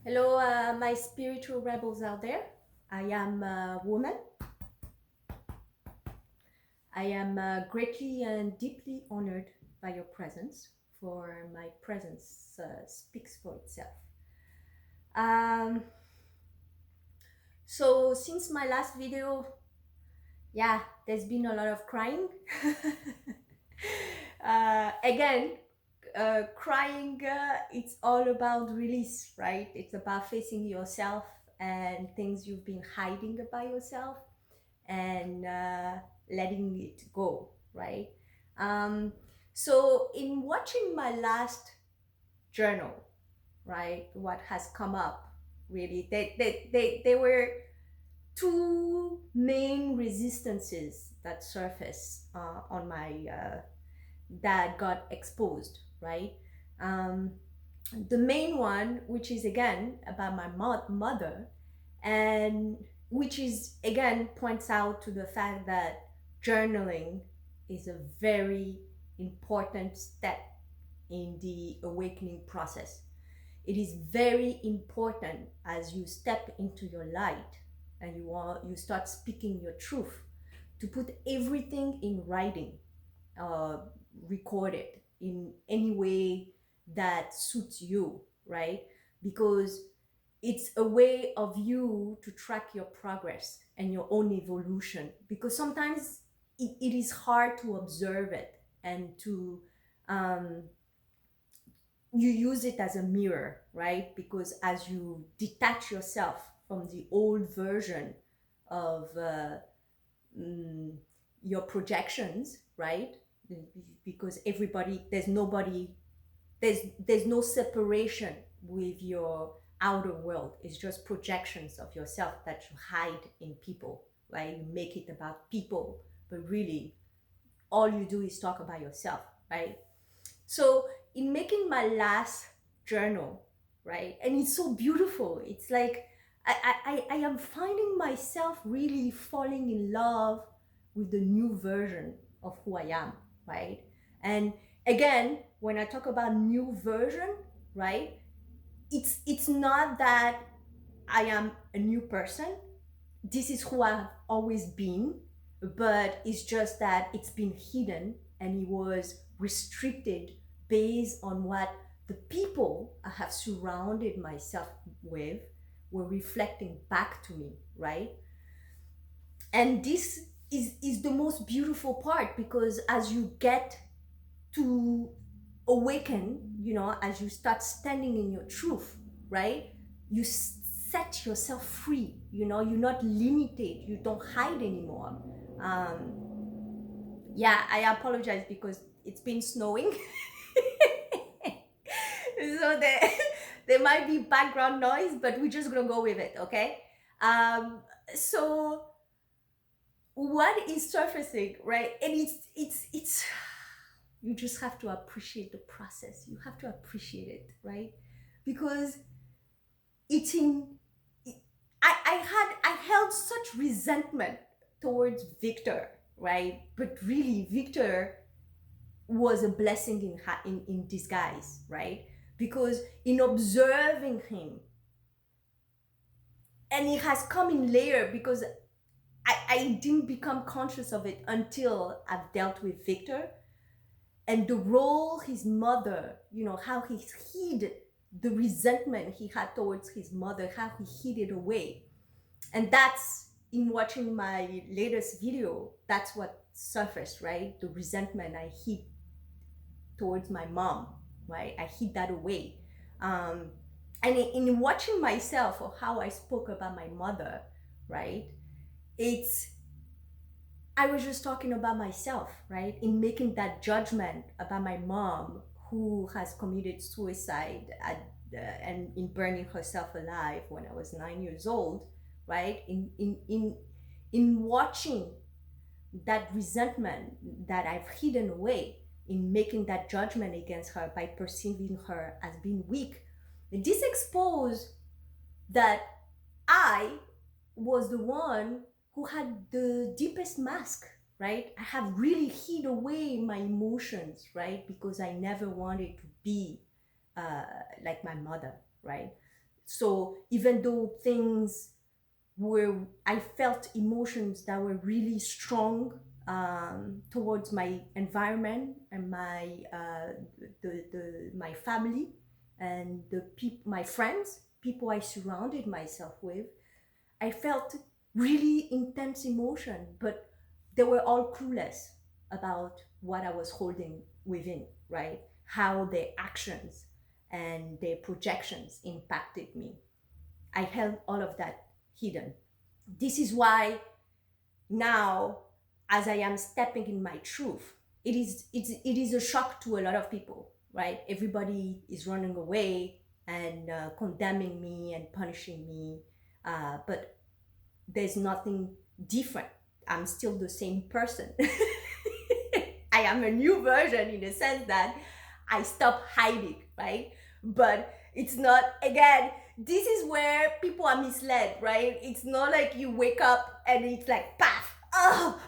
Hello, my spiritual rebels out there. I am a woman. I am greatly and deeply honored by your presence, for my presence speaks for itself. Um, so, since my last video, yeah, there's been a lot of crying. Again, crying, it's all about release, right? It's about facing yourself and things you've been hiding about yourself and letting it go, right? Um, so, in watching my last journal, right, what has come up really, they were two main resistances that surfaced on my that got exposed, right? Um, the main one, which is again about my mother, and which is again points out to the fact that journaling is a very important step in the awakening process. It is very important as you step into your light and you start speaking your truth to put everything in writing, uh, recorded in any way that suits you, right? Because it's a way of you to track your progress and your own evolution. Because sometimes it is hard to observe it and to um, you use it as a mirror, right? Because as you detach yourself from the old version of mm, your projections, right? Because everybody, there's no separation with your outer world. It's just projections of yourself that you hide in people, right? You make it about people, but really all you do is talk about yourself, right? So in making my last journal, right, and it's so beautiful. It's like I am finding myself really falling in love with the new version of who I am, right? And again, when I talk about new version, right, it's not that I am a new person. This is who I've always been, but it's just that it's been hidden and it was restricted based on what the people I have surrounded myself with were reflecting back to me, right? And this is the most beautiful part because as you get to awaken, as you start standing in your truth, right? You set yourself free, you're not limited, you don't hide anymore. Yeah, I apologize because it's been snowing. So there might be background noise, but we're just gonna go with it, okay? So what is surfacing, right? And it's you just have to appreciate the process. You have to appreciate it, right? Because it's in I held such resentment towards Victor, right? But really Victor was a blessing in disguise, right? Because in observing him, and it has come in layer because I didn't become conscious of it until I've dealt with Victor and the role his mother, how he hid the resentment he had towards his mother, how he hid it away. And that's in watching my latest video, that's what surfaced, right? The resentment I hid towards my mom, right? I hid that away. Um, and in watching myself or how I spoke about my mother, right? It's I was just talking about myself, right? In making that judgment about my mom who has committed suicide and in burning herself alive when I was 9 years old, right? In watching that resentment that I've hidden away, in making that judgment against her by perceiving her as being weak, this exposed that I was the one who had the deepest mask, right? I have really hid away my emotions, right? Because I never wanted to be like my mother, right? So even though I felt emotions that were really strong towards my environment and my family and my friends, people I surrounded myself with. I felt really intense emotion, but they were all clueless about what I was holding within, right? How their actions and their projections impacted me. I held all of that hidden. This is why now, as I am stepping in my truth, it is a shock to a lot of people, right? Everybody is running away and condemning me and punishing me, but there's nothing different. I'm still the same person. I am a new version in the sense that I stopped hiding, right? But it's not, again, this is where people are misled, right? It's not like you wake up and it's like, paf, oh,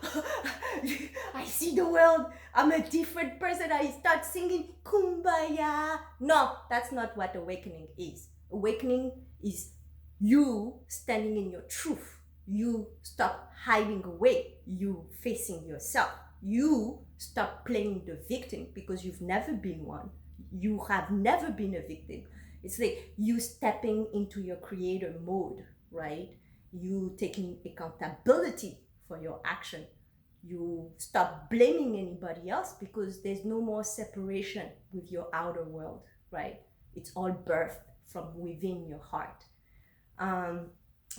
I see the world. I'm a different person. I start singing Kumbaya. No, that's not what awakening is. Awakening is you standing in your truth. You stop hiding away. You facing yourself. You stop playing the victim because you've never been one. You have never been a victim. It's like you stepping into your creator mode, right? You taking accountability for your action. You stop blaming anybody else because there's no more separation with your outer world, right? It's all birthed from within your heart.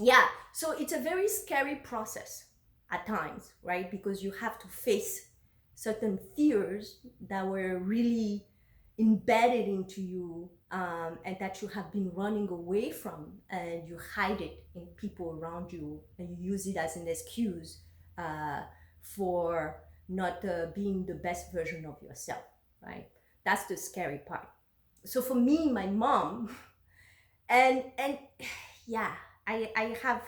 Yeah, so it's a very scary process at times, right? Because you have to face certain fears that were really embedded into you, and that you have been running away from, and you hide it in people around you, and you use it as an excuse for not being the best version of yourself, right? That's the scary part. So for me, my mom, and yeah, I have,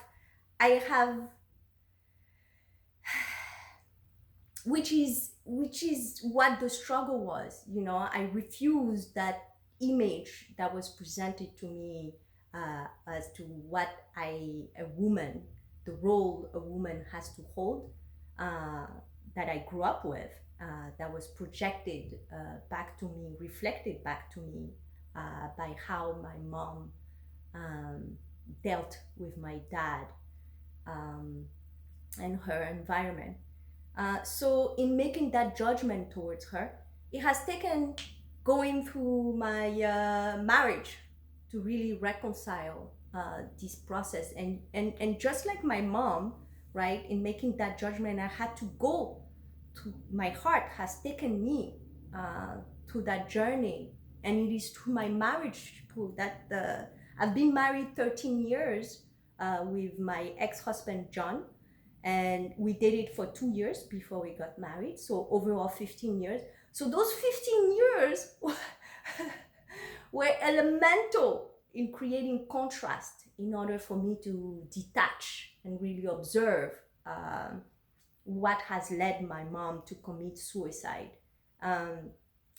which is what the struggle was. I refused that image that was presented to me as to what the role a woman has to hold, that I grew up with, that was projected back to me, reflected back to me by how my mom dealt with my dad and her environment. So in making that judgment towards her, it has taken going through my marriage to really reconcile this process. And just like my mom, right, in making that judgment, I had to go to, my heart has taken me to that journey. And it is through my marriage through that I've been married 13 years with my ex-husband John, and we dated for 2 years before we got married, so overall 15 years. So those 15 years were elemental in creating contrast in order for me to detach and really observe what has led my mom to commit suicide. And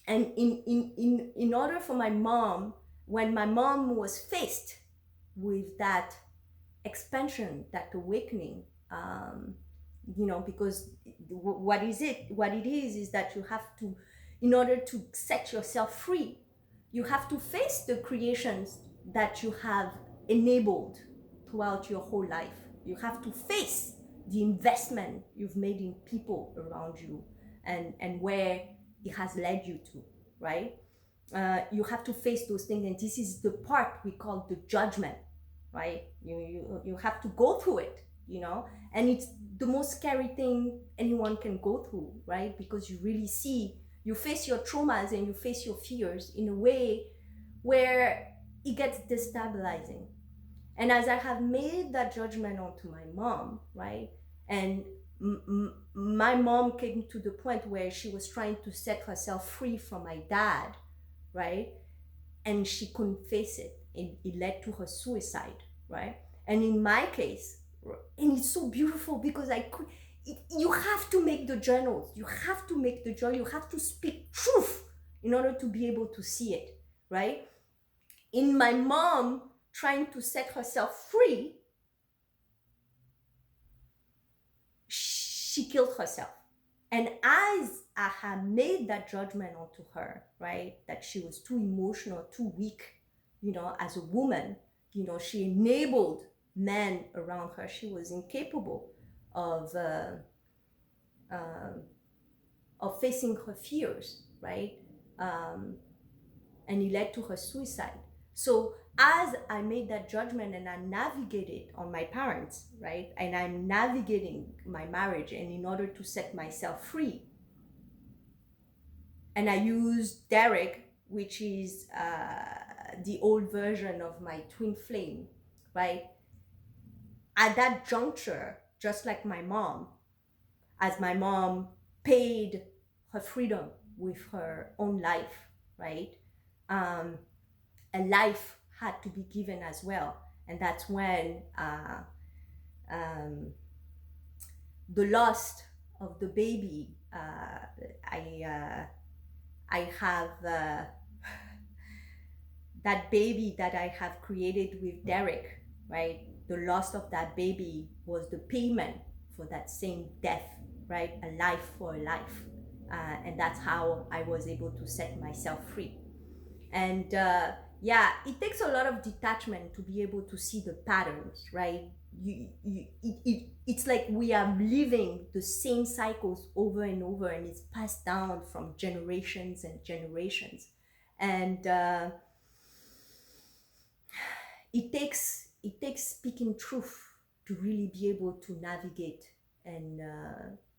in order for my mom, when my mom was faced with that expansion, that awakening, because what it is that you have to, in order to set yourself free, you have to face the creations that you have enabled throughout your whole life. You have to face the investment you've made in people around you, and where it has led you to, right? You have to face those things, and this is the part we call the judgment, right? You have to go through it, and it's the most scary thing anyone can go through, right? Because you face your traumas and you face your fears in a way where it gets destabilizing. And as I have made that judgment onto my mom, right, and my mom came to the point where she was trying to set herself free from my dad, right, and she couldn't face it, and it led to her suicide, right? And in my case, and it's so beautiful because you have to make the journals, you have to make the journal, you have to speak truth in order to be able to see it, right? In my mom, trying to set herself free, she killed herself. And as I had made that judgment onto her, right, that she was too emotional, too weak, as a woman, she enabled men around her. She was incapable of uh, of facing her fears, right? Um, and it led to her suicide. So as I made that judgment and I navigated on my parents, right, and I'm navigating my marriage, and in order to set myself free, and I used Derek, which is the old version of my twin flame, right? At that juncture, just like my mom, as my mom paid her freedom with her own life, right? Um, a life had to be given as well. And that's when um, the loss of the baby, I have that baby that I have created with Derek, right? The loss of that baby was the payment for that same death, right? A life for a life. And that's how I was able to set myself free. And yeah, it takes a lot of detachment to be able to see the patterns, right? It's like we are living the same cycles over and over, and it's passed down from generations and generations. And it takes speaking truth to really be able to navigate and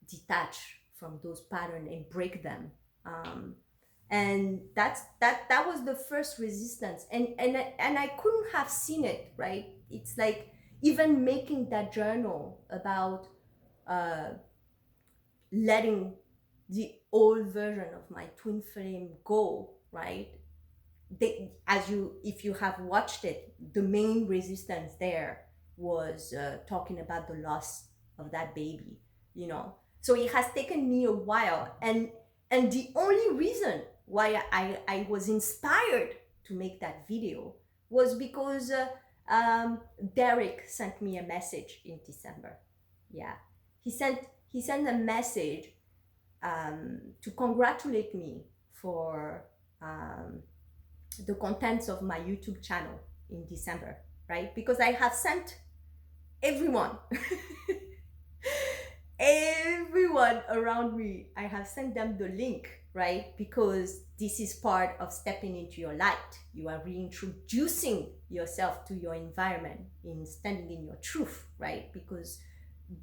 detach from those patterns and break them. Um, and that was the first resistance, and I couldn't have seen it, right? It's like even making that journal about uh, letting the old version of my twin flame go, right? As you, if you have watched it, the main resistance there was talking about the loss of that baby, so it has taken me a while, and the only reason why I was inspired to make that video was because Derek sent me a message in December. Yeah, he sent he sent a message to congratulate me for the contents of my YouTube channel in December, right? Because I have sent everyone, everyone around me, I have sent them the link, right? Because this is part of stepping into your light. You are reintroducing yourself to your environment in standing in your truth, right? Because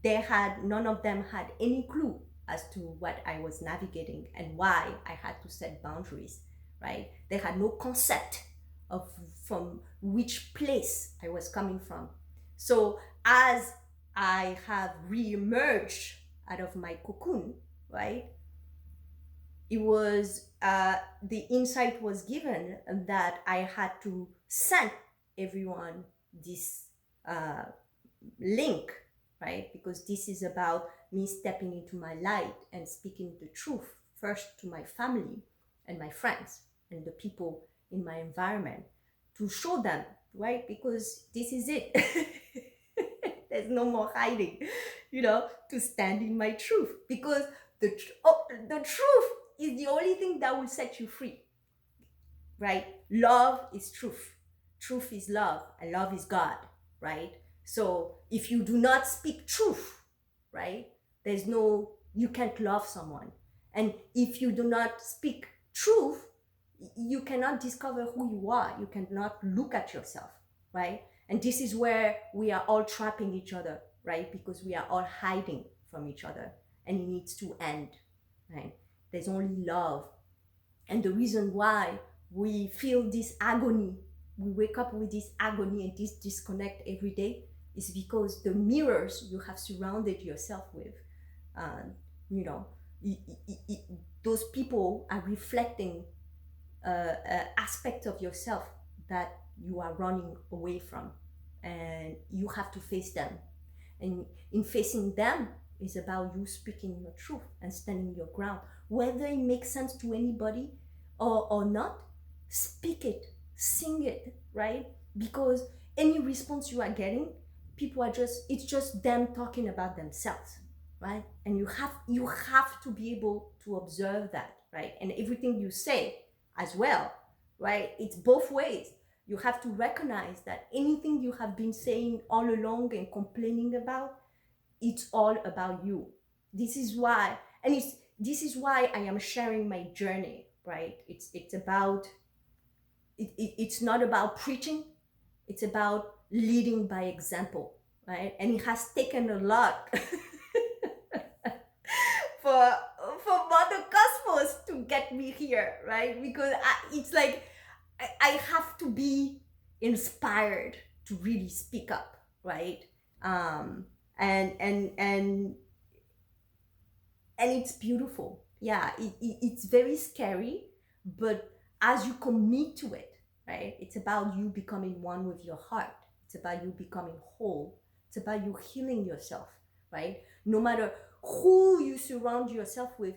none of them had any clue as to what I was navigating and why I had to set boundaries, right? They had no concept of from which place I was coming from. So as I have re-emerged out of my cocoon, right? It was the insight was given that I had to send everyone this uh, link, right? Because this is about me stepping into my light and speaking the truth first to my family and my friends and the people in my environment, to show them, right? Because this is it. There's no more hiding, to stand in my truth, because the truth is the only thing that will set you free, right? Love is truth. Truth is love, and love is God, right? So if you do not speak truth, right, you can't love someone. And if you do not speak truth, you cannot discover who you are. You cannot look at yourself, right? And this is where we are all trapping each other, right? Because we are all hiding from each other, and it needs to end, right? There's only love. And the reason why we feel this agony, we wake up with this agony and this disconnect every day, is because the mirrors you have surrounded yourself with, you know, those people are reflecting aspects of yourself that you are running away from, and you have to face them. And in facing them is about you speaking your truth and standing your ground, whether it makes sense to anybody or not. Speak it, sing it, right? because any response you are getting, people are just, it's just them talking about themselves, right? And you have to be able to observe that, right? And everything you say as well, right? It's both ways. You have to recognize that anything you have been saying all along and complaining about, it's all about you. This is why, and this is why I am sharing my journey, right? It's about it's not about preaching, it's about leading by example, right? And it has taken a lot for Mother Cosmos to get me here, right? Because it's like I have to be inspired to really speak up, right? Um, and it's beautiful. Yeah, it's very scary, but as you commit to it, right? It's about you becoming one with your heart. It's about you becoming whole. It's about you healing yourself, right? No matter who you surround yourself with,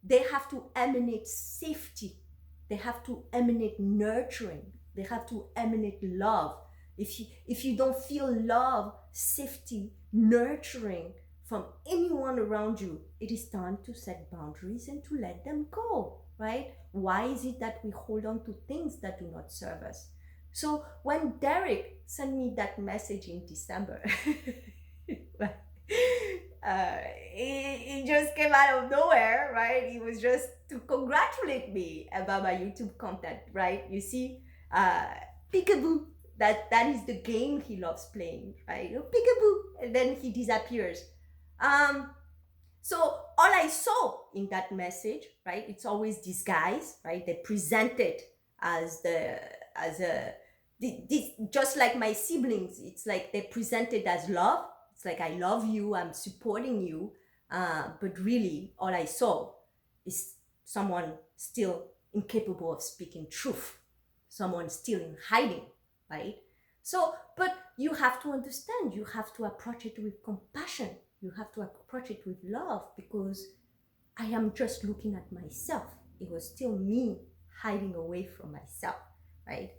they have to emanate safety. They have to emanate nurturing. They have to emanate love. If you don't feel love, safety, nurturing from anyone around you, it is time to set boundaries and to let them go, right? Why is it that we hold on to things that do not serve us? So when Derek sent me that message in December, it just came out of nowhere, right? It was just to congratulate me about my YouTube content, right? You see, peekaboo. That is the game he loves playing, right? Peekaboo, and then he disappears. Um, so all I saw in that message, right? It's always disguised, right? They present it as this, just like my siblings. It's like they present it as love. It's like, I love you, I'm supporting you. But really, all I saw is someone still incapable of speaking truth, someone still in hiding, right? So, but you have to understand, you have to approach it with compassion, you have to approach it with love, because I am just looking at myself. It was still me hiding away from myself, right?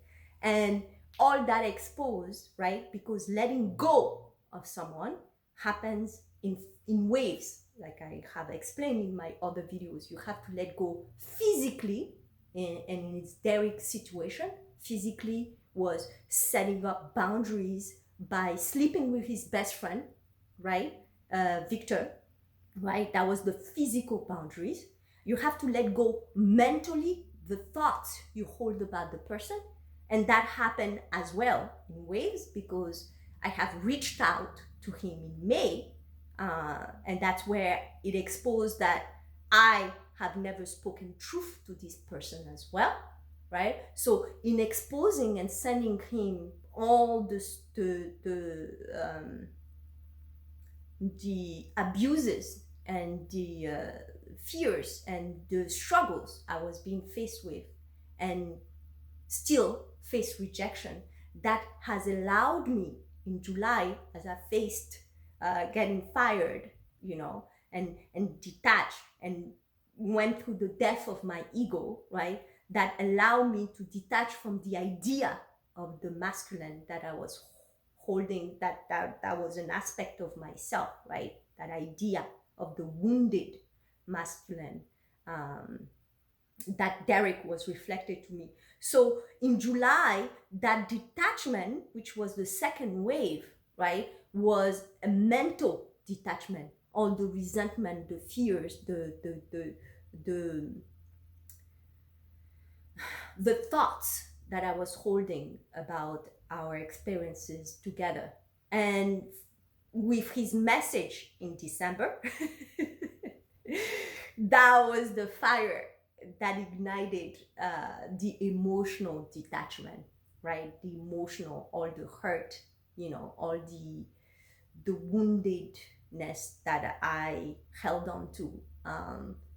And all that exposed, right? Because letting go of someone happens in waves, like I have explained in my other videos. You have to let go physically, and in its Derek situation, physically was setting up boundaries by sleeping with his best friend, right? Victor, right? That was the physical boundaries. You have to let go mentally the thoughts you hold about the person. And that happened as well in waves, because I have reached out to him in May. And that's where it exposed that I have never spoken truth to this person as well, right? So in exposing and sending him all the abuses and the fears and the struggles I was being faced with, and still face rejection, that has allowed me in July, as I faced getting fired, and detached and went through the death of my ego, right? That allowed me to detach from the idea of the masculine that I was holding, that was an aspect of myself, right? That idea of the wounded masculine, that Derek was reflected to me. So in July, that detachment, which was the second wave, right, was a mental detachment. All the resentment, the fears, the thoughts that I was holding about our experiences together. And with his message in December, that was the fire that ignited the emotional detachment, right? The emotional, all the hurt, all the woundedness that I held on to.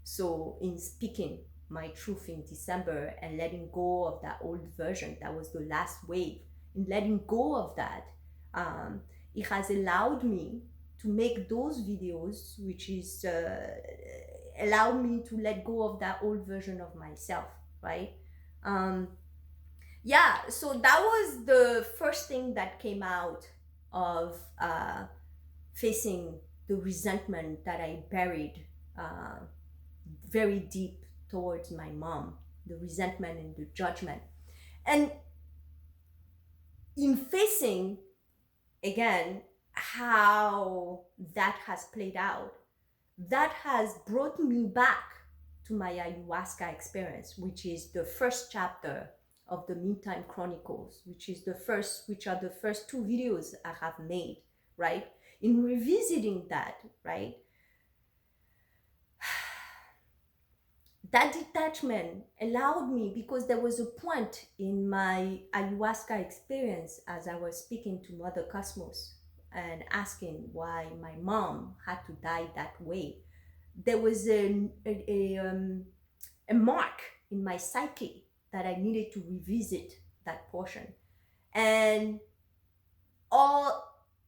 So in speaking my truth in December and letting go of that old version, that was the last wave, in letting go of that, it has allowed me to make those videos, which is allow me to let go of that old version of myself, right? Yeah, so that was the first thing that came out of facing the resentment that I buried uh, very deep towards my mom, the resentment and the judgment. And in facing again how that has played out, that has brought me back to my ayahuasca experience, which is the first chapter of the Meantime Chronicles, which are the first two videos I have made, right? In revisiting that, right? That detachment allowed me, because there was a point in my ayahuasca experience as I was speaking to Mother Cosmos and asking why my mom had to die that way. There was a mark in my psyche that I needed to revisit that portion. And all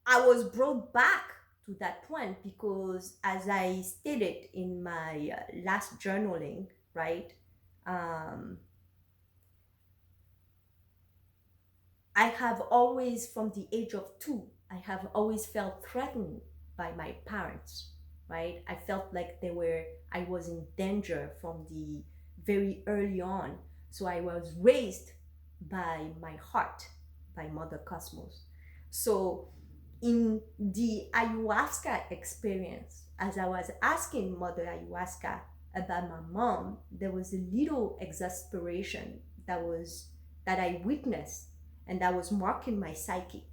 I was brought back to that point because, as I stated in my last journaling, right? Um, I have always, from the age of 2, I have always felt threatened by my parents, right? I felt like I was in danger from the very early on. So I was raised by my heart, by Mother Cosmos. So in the ayahuasca experience, as I was asking Mother Ayahuasca about my mom, there was a little exasperation that I witnessed, and that was marking my psyche.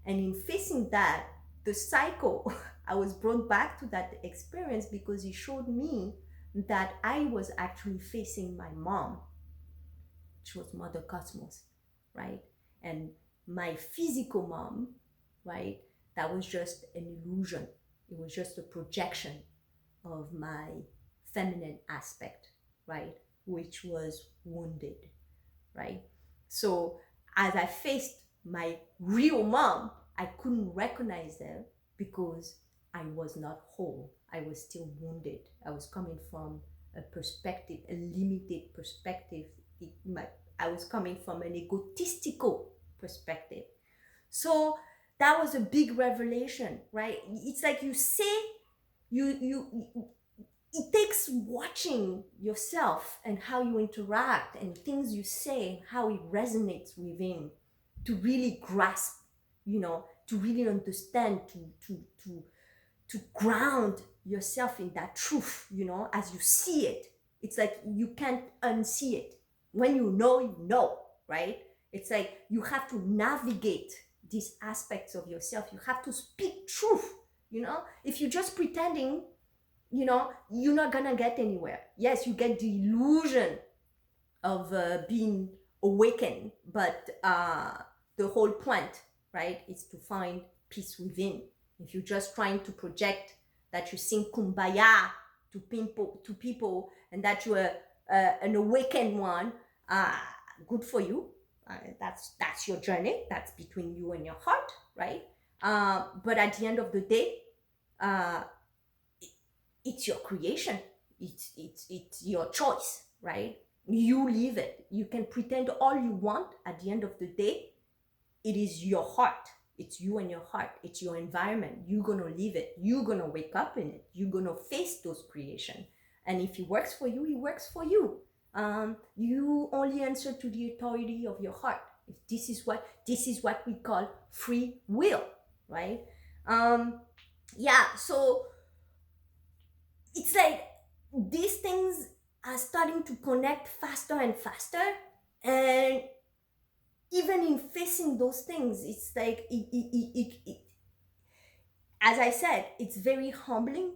And in facing that, the cycle, I was brought back to that experience because it showed me that I was actually facing my mom, which was Mother Cosmos, right? And my physical mom, right? That was just an illusion. It was just a projection of my feminine aspect, right? Which was wounded, right? So as I faced my real mom, I couldn't recognize her because I was not whole. I was still wounded. I was coming from a perspective, a limited perspective. I was coming from an egotistical perspective. So that was a big revelation, right? It's like you say, you it takes watching yourself and how you interact and things you say, how it resonates within, to really grasp, to really understand, to ground yourself in that truth, as you see it. It's like you can't unsee it. When you know, right? It's like you have to navigate these aspects of yourself. You have to speak truth, if you're just pretending, you're not gonna get anywhere. Yes, you get the illusion of being awakened, but the whole point, right, is to find peace within. If you're just trying to project that you sing kumbaya to people and that you're an awakened one, uh, good for you. That's your journey. That's between you and your heart, right? But at the end of the day, uh, it's your creation. It's your choice, right? You live it. You can pretend all you want. At the end of the day, it is your heart. It's you and your heart. It's your environment. You're gonna live it. You're gonna wake up in it. You're gonna face those creation. And if it works for you, it works for you. You only answer to the authority of your heart. If this is what we call free will, right? Yeah. So it's like these things are starting to connect faster and faster. And even in facing those things, it's like as I said, it's very humbling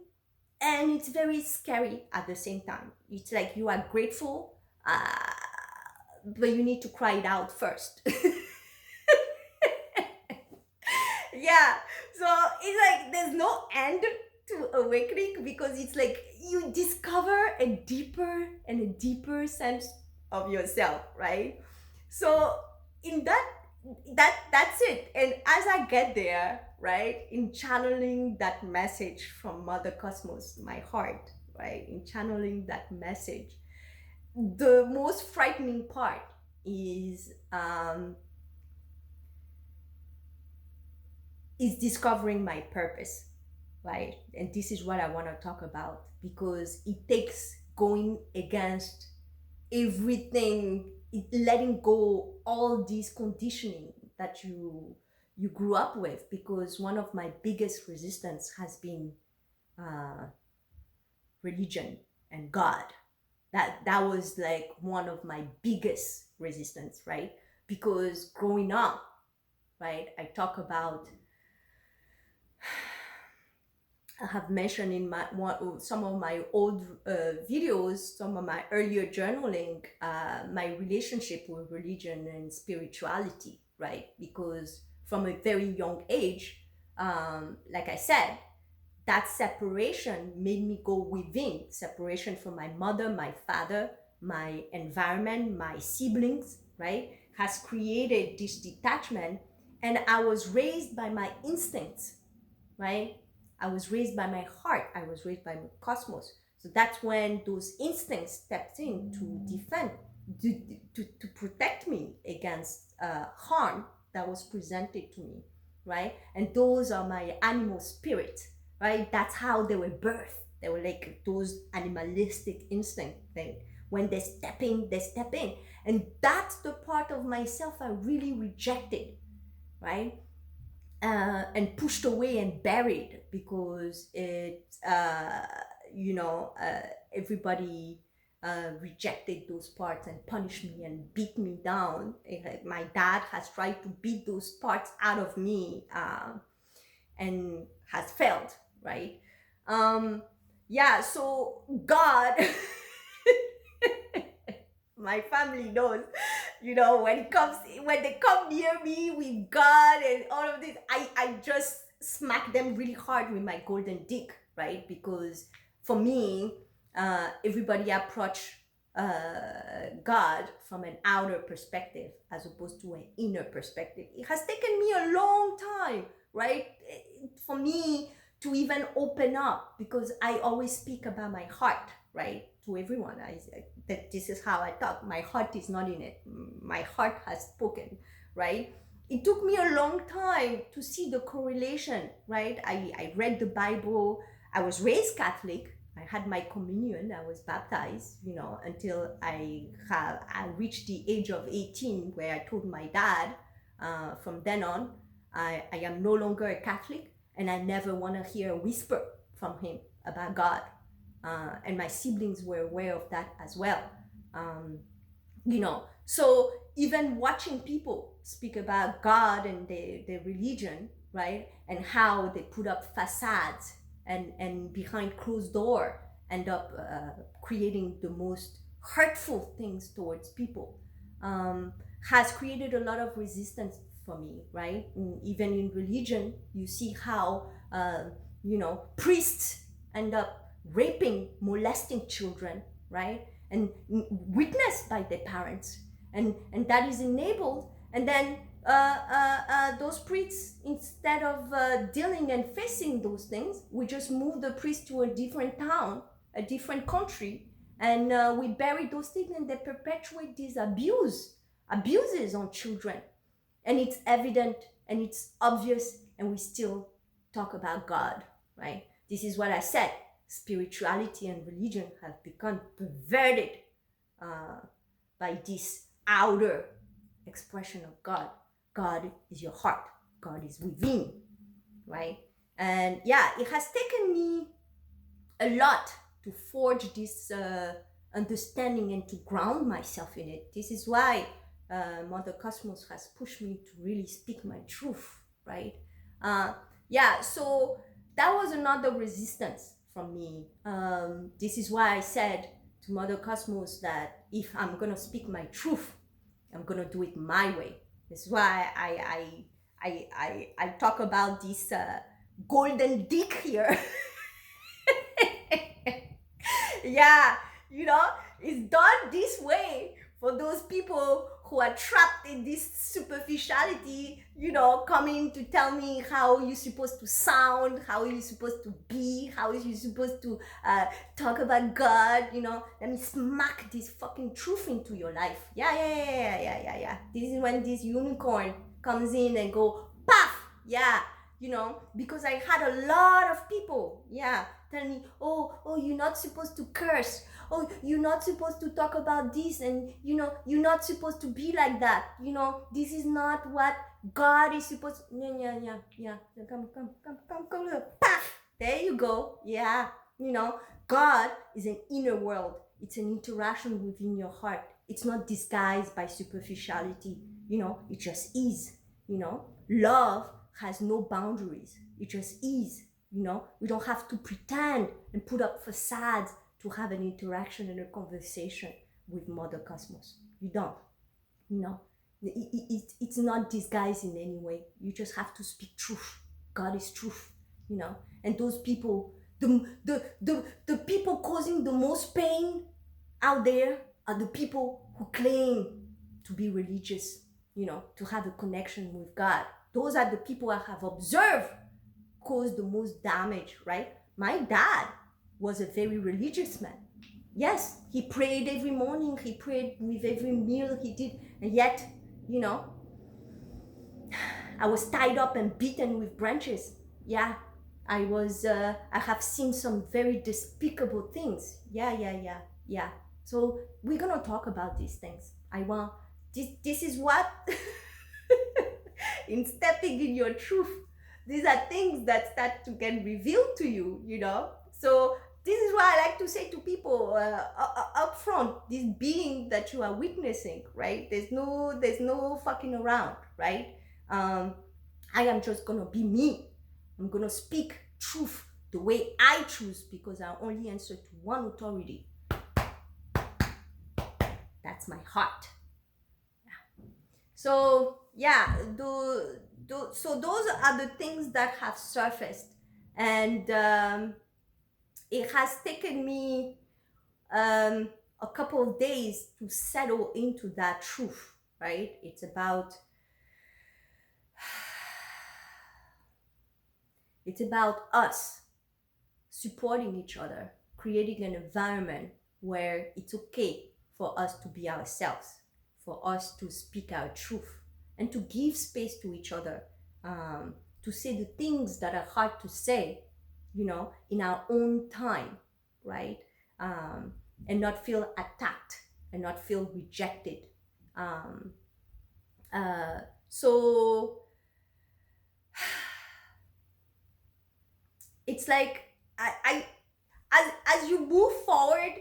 and it's very scary at the same time. It's like you are grateful, but you need to cry it out first. Yeah. So it's like there's no end to awakening, because it's like you discover a deeper sense of yourself, right? So in that's it. And as I get there, right, in channeling that message from Mother Cosmos, my heart, right, in channeling that message, the most frightening part, is discovering my purpose, right? And this is what I want to talk about, because it takes going against everything, letting go all this conditioning that you grew up with. Because one of my biggest resistance has been uh, religion and God. That was like one of my biggest resistance, right? Because growing up, right, I talk about, I have mentioned in some of my old videos, some of my earlier journaling, my relationship with religion and spirituality, right? Because from a very young age, like I said, that separation made me go within. Separation from my mother, my father, my environment, my siblings, right? Has created this detachment. And I was raised by my instincts, right? I was raised by my heart. I was raised by my cosmos. So that's when those instincts stepped in to defend, to protect me against harm that was presented to me, right? And those are my animal spirits, right? That's how they were birthed. They were like those animalistic instinct thing. When they step in, they step in. And that's the part of myself I really rejected, right? And pushed away and buried, because everybody rejected those parts and punished me and beat me down. My dad has tried to beat those parts out of me, and has failed, right? Yeah, so God, my family knows, when they come near me with God and all of this, I just smack them really hard with my golden dick, right? Because for me, everybody approach God from an outer perspective as opposed to an inner perspective. It has taken me a long time, right, for me to even open up, because I always speak about my heart, right, to everyone. That this is how I talk. My heart is not in it. My heart has spoken, right? It took me a long time to see the correlation, right? I read the Bible. I was raised Catholic. I had my communion. I was baptized, until I reached the age of 18, where I told my dad, from then on, I am no longer a Catholic, and I never want to hear a whisper from him about God. And my siblings were aware of that as well. So even watching people speak about God and their religion, right, and how they put up facades and behind closed door end up creating the most hurtful things towards people, has created a lot of resistance for me, right? Even in religion, you see how priests end up raping, molesting children, right? And witnessed by their parents, and that is enabled. And then those priests, instead of dealing and facing those things, we just move the priest to a different town, a different country, and we bury those things, and they perpetuate these abuses on children. And it's evident and it's obvious, and we still talk about God, right? This is what I said. Spirituality and religion have become perverted by this outer expression of God. God is your heart. God is within, right? And yeah, it has taken me a lot to forge this understanding and to ground myself in it. This is why Mother Cosmos has pushed me to really speak my truth, right? So that was another resistance from me. This is why I said to Mother Cosmos that if I'm gonna speak my truth, I'm gonna do it my way. This is why I talk about this golden dick here. Yeah, it's done this way for those people who are trapped in this superficiality, you know, coming to tell me how you're supposed to sound, how you're supposed to be, how you're supposed to talk about God, you know. Let me smack this fucking truth into your life. Yeah. This is when this unicorn comes in and go, paf! Yeah, you know, because I had a lot of people, tell me, oh, you're not supposed to curse. Oh, you're not supposed to talk about this, and you know, you're not supposed to be like that. You know, this is not what God is supposed to. Yeah. Come. Paf! There you go. Yeah. You know, God is an inner world. It's an interaction within your heart. It's not disguised by superficiality. You know, it just is. You know, love has no boundaries. It just is. You know, we don't have to pretend and put up facades to have an interaction and a conversation with Mother Cosmos. You don't. You know, it's not disguised in any way. You just have to speak truth. God is truth. You know, and those people, the people causing the most pain out there are the people who claim to be religious, you know, to have a connection with God. Those are the people I have observed cause the most damage, right? My dad was a very religious man. Yes, he prayed every morning, he prayed with every meal he did, and yet, you know, I was tied up and beaten with branches. Yeah, I have seen some very despicable things. Yeah. So we're gonna talk about these things. This is what, in stepping in your truth, these are things that start to get revealed to you, you know. So this is why I like to say to people up front, this being that you are witnessing, right? There's no fucking around, right? I am just gonna be me. I'm gonna speak truth the way I choose, because I only answer to one authority. That's my heart. Yeah. So yeah, so those are the things that have surfaced, and it has taken me a couple of days to settle into that truth, right? It's about us supporting each other, creating an environment where it's okay for us to be ourselves, for us to speak our truth, and to give space to each other, to say the things that are hard to say, you know, in our own time, right? And not feel attacked and not feel rejected. So it's like as you move forward,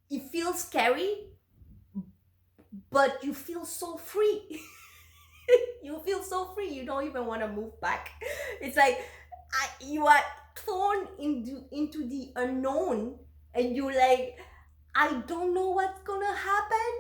it feels scary, but you feel so free. You feel so free, you don't even want to move back. It's like you are thrown into the unknown, and you're like, I don't know what's gonna happen,